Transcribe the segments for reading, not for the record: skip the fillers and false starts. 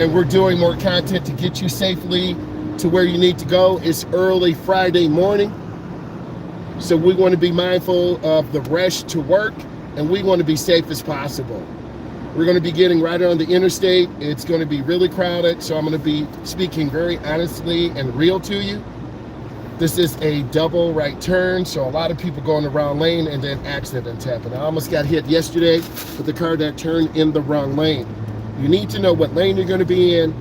and we're doing more content to get you safely to where you need to go. It's early Friday morning, so we want to be mindful of the rush to work, and we want to be safe as possible. We're going to be getting right on the interstate. It's going to be really crowded, so I'm going to be speaking very honestly and real to you. This is a double right turn, so a lot of people go in the wrong lane and then accidents happen. I almost got hit yesterday with the car that turned in the wrong lane. You need to know what lane you're going to be in,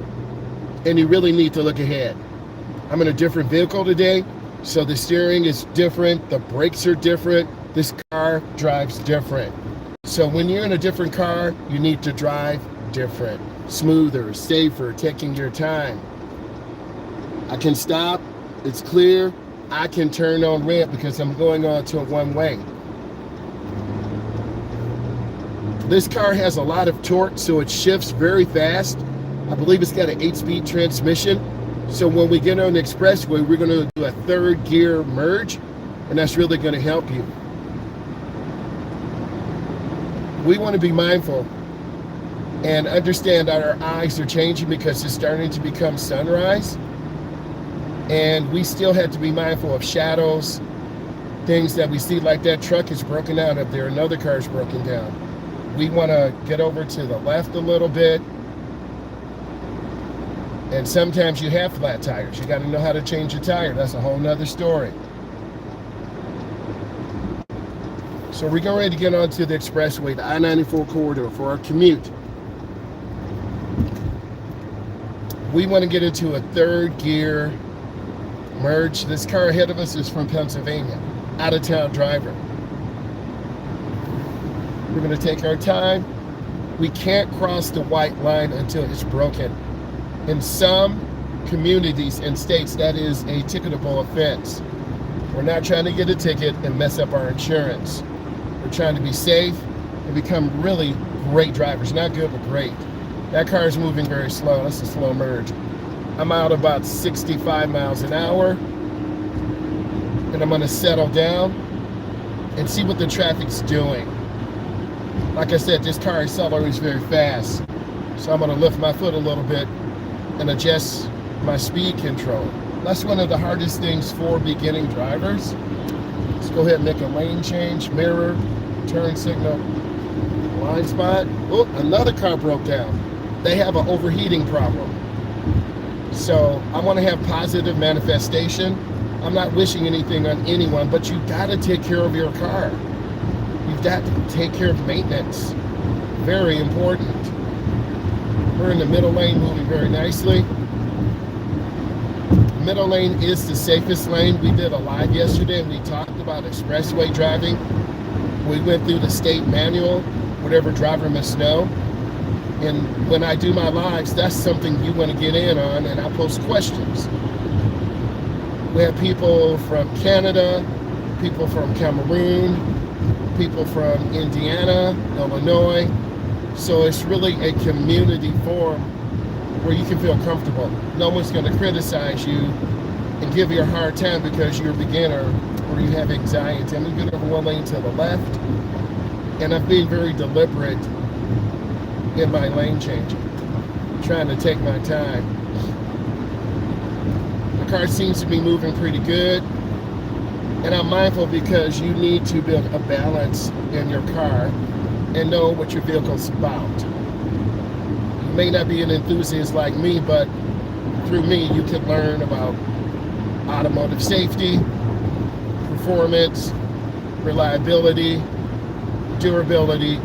and you really need to look ahead. I'm in a different vehicle today, so the steering is different, the brakes are different, this car drives different. So when you're in a different car, you need to drive different, smoother, safer, taking your time. I can stop, it's clear. I can turn on red because I'm going on to a one-way. This car has a lot of torque, so it shifts very fast. I believe it's got an 8-speed transmission. So when we get on the expressway, we're going to do a third gear merge, and that's really going to help you. We want to be mindful and understand that our eyes are changing because it's starting to become sunrise. And we still have to be mindful of shadows, things that we see, like that truck is broken out up there, another car is broken down. We want to get over to the left a little bit. And sometimes you have flat tires. You got to know how to change your tire. That's a whole nother story. So we're getting ready to get onto the expressway, the I-94 corridor for our commute. We want to get into a third gear merge. This car ahead of us is from Pennsylvania, out-of-town driver. We're going to take our time. We can't cross the white line until it's broken. In some communities and states, that is a ticketable offense. We're not trying to get a ticket and mess up our insurance. We're trying to be safe and become really great drivers. Not good, but great. That car is moving very slow. That's a slow merge. I'm out about 65 miles an hour, and I'm going to settle down and see what the traffic's doing. Like I said, this car accelerates very fast, so I'm going to lift my foot a little bit and adjust my speed control. That's one of the hardest things for beginning drivers. Let's go ahead and make a lane change, mirror, turn signal, blind spot. Oh, another car broke down. They have an overheating problem. So I want to have positive manifestation. I'm not wishing anything on anyone, but you've got to take care of your car. You've got to take care of maintenance. Very important. We're in the middle lane, moving very nicely. Middle lane is the safest lane. We did a live yesterday and we talked about expressway driving. We went through the state manual, whatever driver must know. And when I do my lives, that's something you want to get in on, and I post questions. We have people from Canada, people from Cameroon, people from Indiana, Illinois. So it's really a community forum where you can feel comfortable. No one's going to criticize you and give you a hard time because you're a beginner or you have anxiety. I'm going to go one lane to the left, and I'm being very deliberate in my lane changing, trying to take my time. The car seems to be moving pretty good, and I'm mindful because you need to build a balance in your car and know what your vehicle's about. You may not be an enthusiast like me, but through me you can learn about automotive safety, performance, reliability, durability.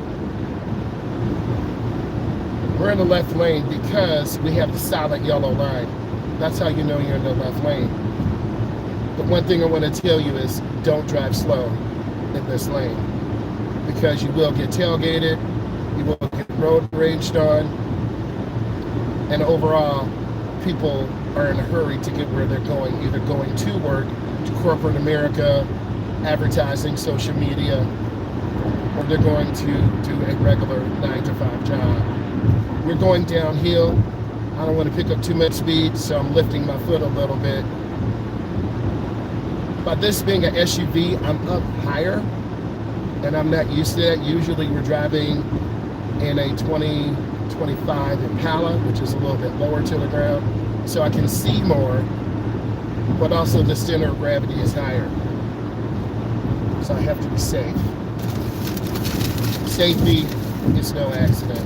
We're in the left lane because we have the solid yellow line. That's how you know you're in the left lane. But one thing I want to tell you is don't drive slow in this lane because you will get tailgated, you will get road raged on, and overall, people are in a hurry to get where they're going, either going to work, to corporate America, advertising, social media, or they're going to do a regular 9-to-5 job. We're going downhill. I don't want to pick up too much speed, so I'm lifting my foot a little bit. By this being an SUV, I'm up higher, and I'm not used to that. Usually we're driving in a 20, I-25 Impala, which is a little bit lower to the ground, so I can see more, but also the center of gravity is higher. So I have to be safe. Safety is no accident.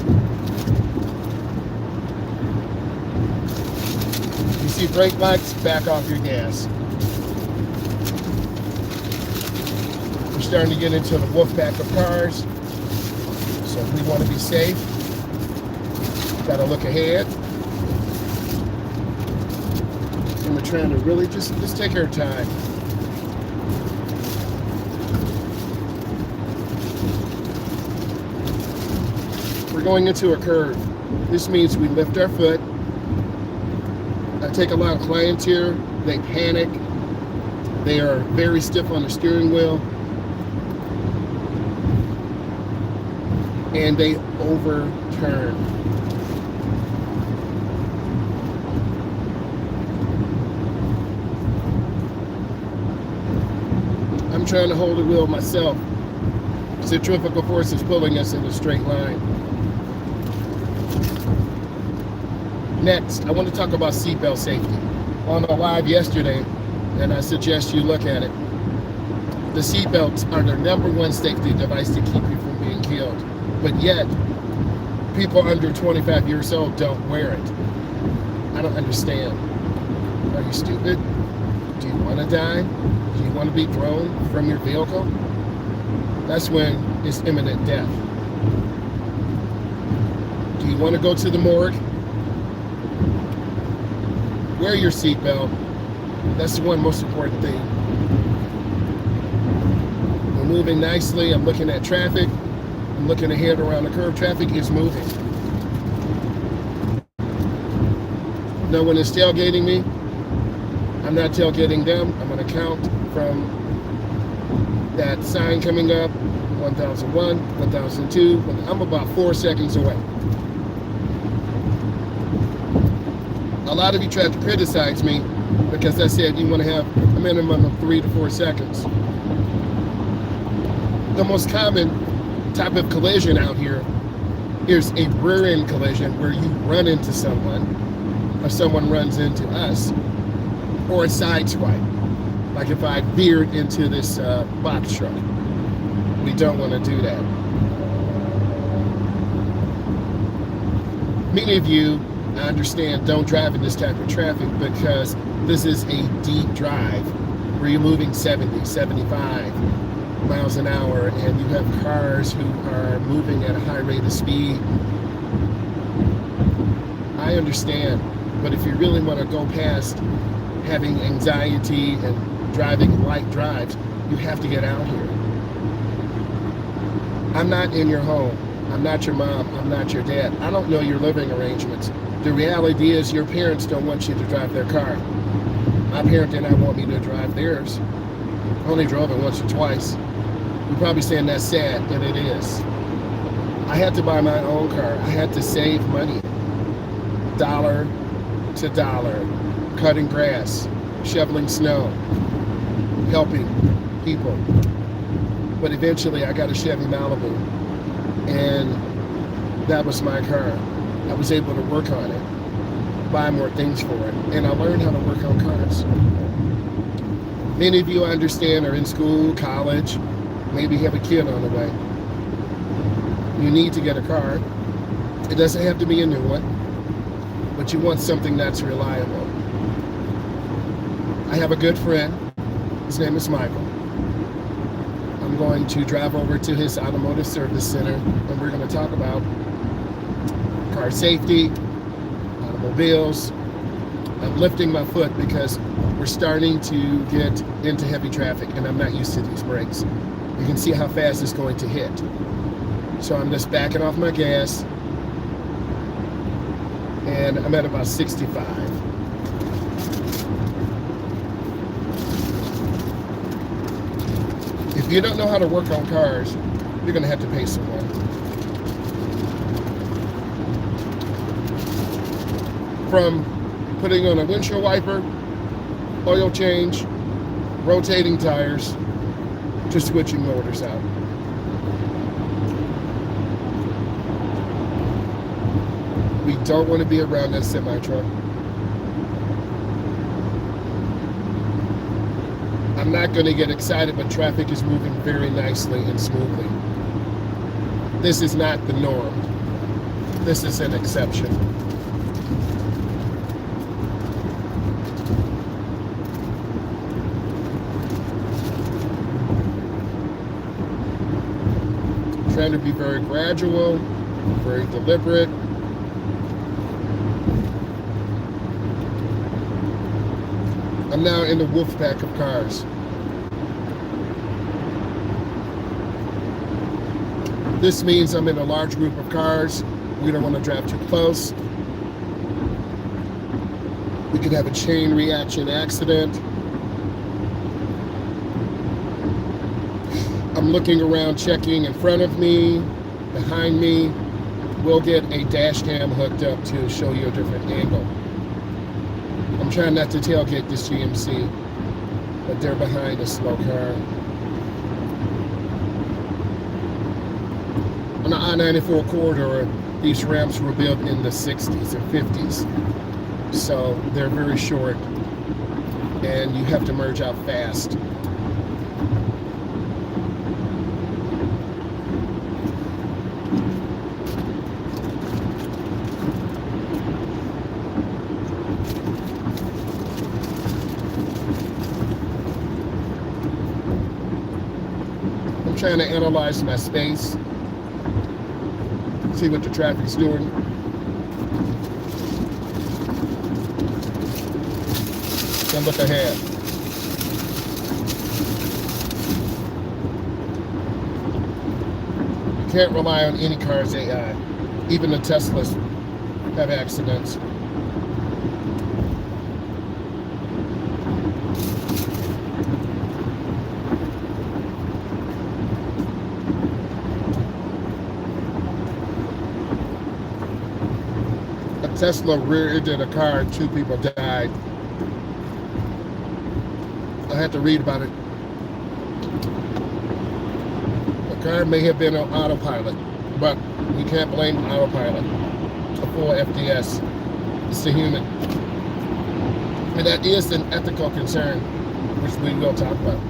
You see brake lights, back off your gas. We're starting to get into the wolf pack of cars. So if we want to be safe, gotta look ahead. And we're trying to really just take our time. We're going into a curve. This means we lift our foot. I take a lot of clients here, they panic. They are very stiff on the steering wheel. And they overturn. I'm trying to hold the wheel myself. Centrifugal force is pulling us in a straight line. Next, I want to talk about seatbelt safety. On a live yesterday, and I suggest you look at it. The seatbelts are the #1 safety device to keep you from being killed. But yet, people under 25 years old don't wear it. I don't understand. Are you stupid? Do you want to die? Do you want to be thrown from your vehicle? That's when it's imminent death. Do you want to go to the morgue? Wear your seatbelt. That's the one most important thing. We're moving nicely. I'm looking at traffic. I'm looking ahead around the curve. Traffic is moving. No one is tailgating me. I'm not tailgating them. I'm going to count from that sign coming up. 1001, 1002. I'm about 4 seconds away. A lot of you tried to criticize me because I said you want to have a minimum of 3 to 4 seconds. The most common type of collision out here is a rear-end collision where you run into someone or someone runs into us, or a side swipe, like if I veered into this box truck. We don't want to do that. Many of you, I understand, don't drive in this type of traffic because this is a deep drive where you're moving 70, 75 miles an hour, and you have cars who are moving at a high rate of speed. I understand, but if you really want to go past having anxiety and driving light drives, you have to get out here. I'm not in your home. I'm not your mom. I'm not your dad. I don't know your living arrangements. The reality is your parents don't want you to drive their car. My parent did not want me to drive theirs. I only drove it once or twice. You're probably saying that's sad, and it is. I had to buy my own car. I had to save money. Dollar to dollar. Cutting grass, shoveling snow, helping people. But eventually I got a Chevy Malibu, and that was my car. I was able to work on it, buy more things for it, and I learned how to work on cars. Many of you, I understand, are in school, college, maybe have a kid on the way. You need to get a car. It doesn't have to be a new one, but you want something that's reliable. I have a good friend. His name is Michael. I'm going to drive over to his automotive service center, and we're going to talk about car safety, automobiles. I'm lifting my foot because we're starting to get into heavy traffic, and I'm not used to these brakes. You can see how fast it's going to hit. So I'm just backing off my gas, and I'm at about 65. If you don't know how to work on cars, you're going to have to pay someone. From putting on a windshield wiper, oil change, rotating tires, to switching motors out. We don't want to be around that semi-truck. I'm not going to get excited, but traffic is moving very nicely and smoothly. This is not the norm. This is an exception. Trying to be very gradual, very deliberate. I'm now in the wolf pack of cars. This means I'm in a large group of cars. We don't want to drive too close. We could have a chain reaction accident. I'm looking around, checking in front of me, behind me. We'll get a dash cam hooked up to show you a different angle. I'm trying not to tailgate this GMC, but they're behind a slow car. On the I-94 corridor, these ramps were built in the 60s and 50s. So they're very short, and you have to merge out fast. I'm trying to analyze my space, see what the traffic's doing. Then look ahead. You can't rely on any car's AI. Even the Teslas have accidents. Tesla rear-ended a car and 2 people died. I had to read about it. The car may have been on autopilot, but you can't blame autopilot. A full FDS. It's the human. And that is an ethical concern, which we will talk about.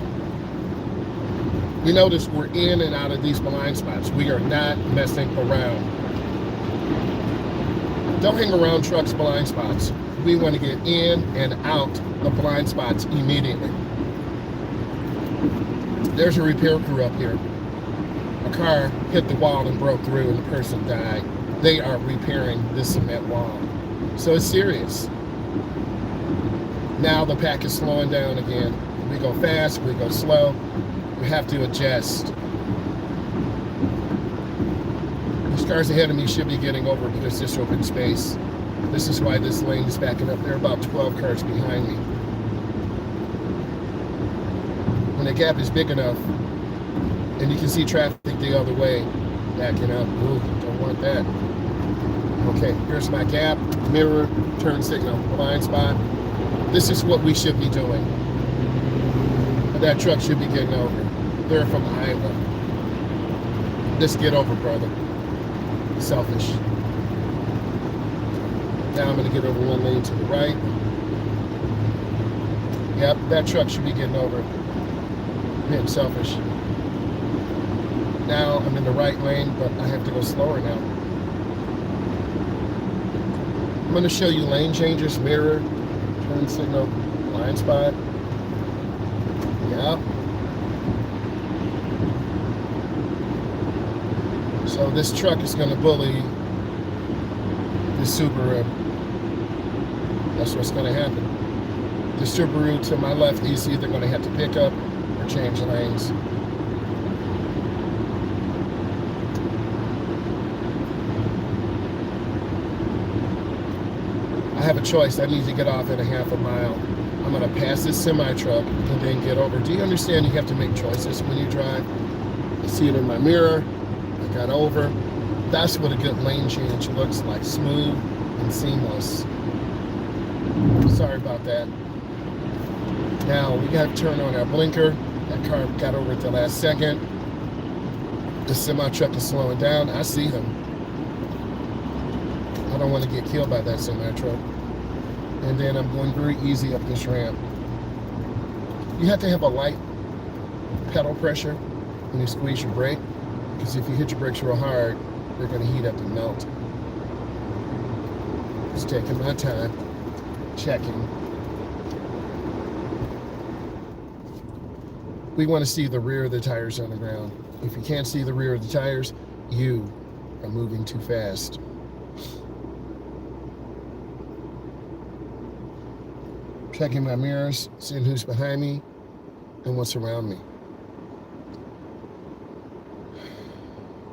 You notice we're in and out of these blind spots. We are not messing around. Don't hang around trucks' blind spots. We want to get in and out of blind spots immediately. There's a repair crew up here. A car hit the wall and broke through and the person died. They are repairing this cement wall. So it's serious. Now the pack is slowing down again. We go fast, we go slow. We have to adjust. Cars ahead of me should be getting over because this open space. This is why this lane is backing up. There are about 12 cars behind me. When the gap is big enough, and you can see traffic the other way, backing up. Ooh, don't want that. Okay, here's my gap, mirror, turn signal, blind spot. This is what we should be doing. That truck should be getting over. They're from Iowa. Just get over, brother. Selfish. Now I'm going to get over one lane to the right. Yep, that truck should be getting over. Being selfish. Now I'm in the right lane, but I have to go slower now. I'm going to show you lane changes, mirror, turn signal, blind spot. Yep. So this truck is going to bully this Subaru. That's what's going to happen. The Subaru to my left is either going to have to pick up or change lanes. I have a choice. I need to get off at a half a mile. I'm going to pass this semi-truck and then get over. Do you understand you have to make choices when you drive? I see it in my mirror. I got over. That's what a good lane change looks like. Smooth and seamless. Sorry about that. Now we got to turn on our blinker. That car got over at the last second. The semi truck is slowing down. I see them. I don't want to get killed by that semi-truck. And then I'm going very easy up this ramp. You have to have a light pedal pressure when you squeeze your brake, because if you hit your brakes real hard, they're going to heat up and melt. Just taking my time, checking. We want to see the rear of the tires on the ground. If you can't see the rear of the tires, you are moving too fast. Checking my mirrors, seeing who's behind me and what's around me.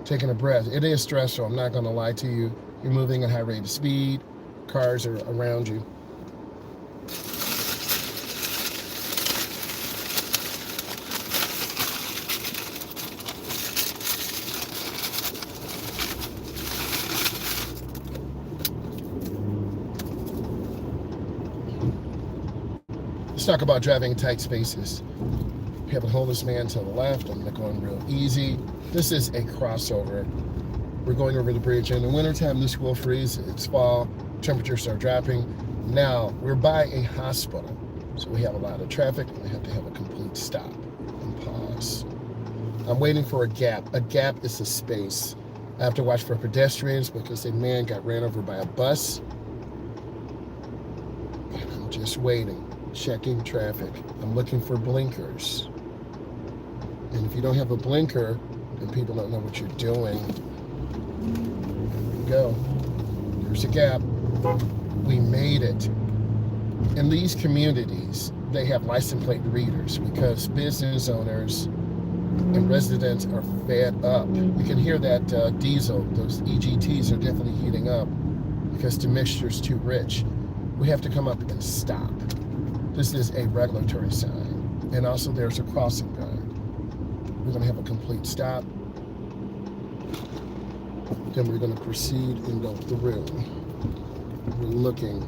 Taking a breath. It is stressful, I'm not going to lie to you. You're moving at a high rate of speed. Cars are around you. Let's talk about driving in tight spaces. You have a homeless man to the left. I'm going real easy. This is a crossover. We're going over the bridge. In the wintertime, this will freeze. It's fall. Temperatures are dropping. Now, we're by a hospital. So we have a lot of traffic. We have to have a complete stop and pause. I'm waiting for a gap. A gap is a space. I have to watch for pedestrians because a man got ran over by a bus. And I'm just waiting. Checking traffic. I'm looking for blinkers. And if you don't have a blinker, then people don't know what you're doing. There we go. There's a gap. We made it. In these communities, they have license plate readers because business owners and residents are fed up. You can hear that diesel, those EGTs are definitely heating up because the mixture's too rich. We have to come up and stop. This is a regulatory sign. And also there's a crossing guard. We're going to have a complete stop. Then we're going to proceed and go through. We're looking.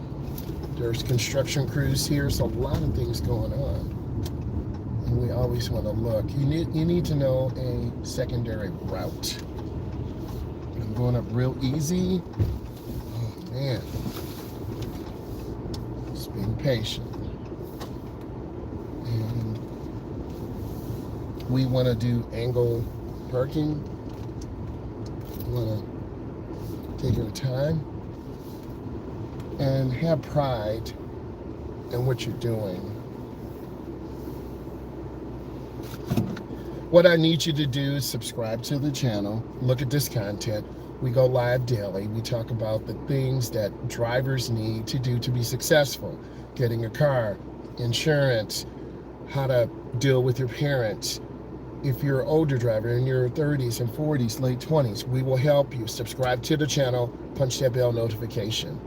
There's construction crews here. So a lot of things going on. And we always want to look. You need to know a secondary route. I'm going up real easy. Oh man. Just being patient. And we want to do angle parking. We want to take our time and have pride in what you're doing. What I need you to do is subscribe to the channel, look at this content. We go live daily. We talk about the things that drivers need to do to be successful. Getting a car, insurance, how to deal with your parents. If you're an older driver in your 30s and 40s, late 20s, we will help you. Subscribe to the channel, punch that bell notification.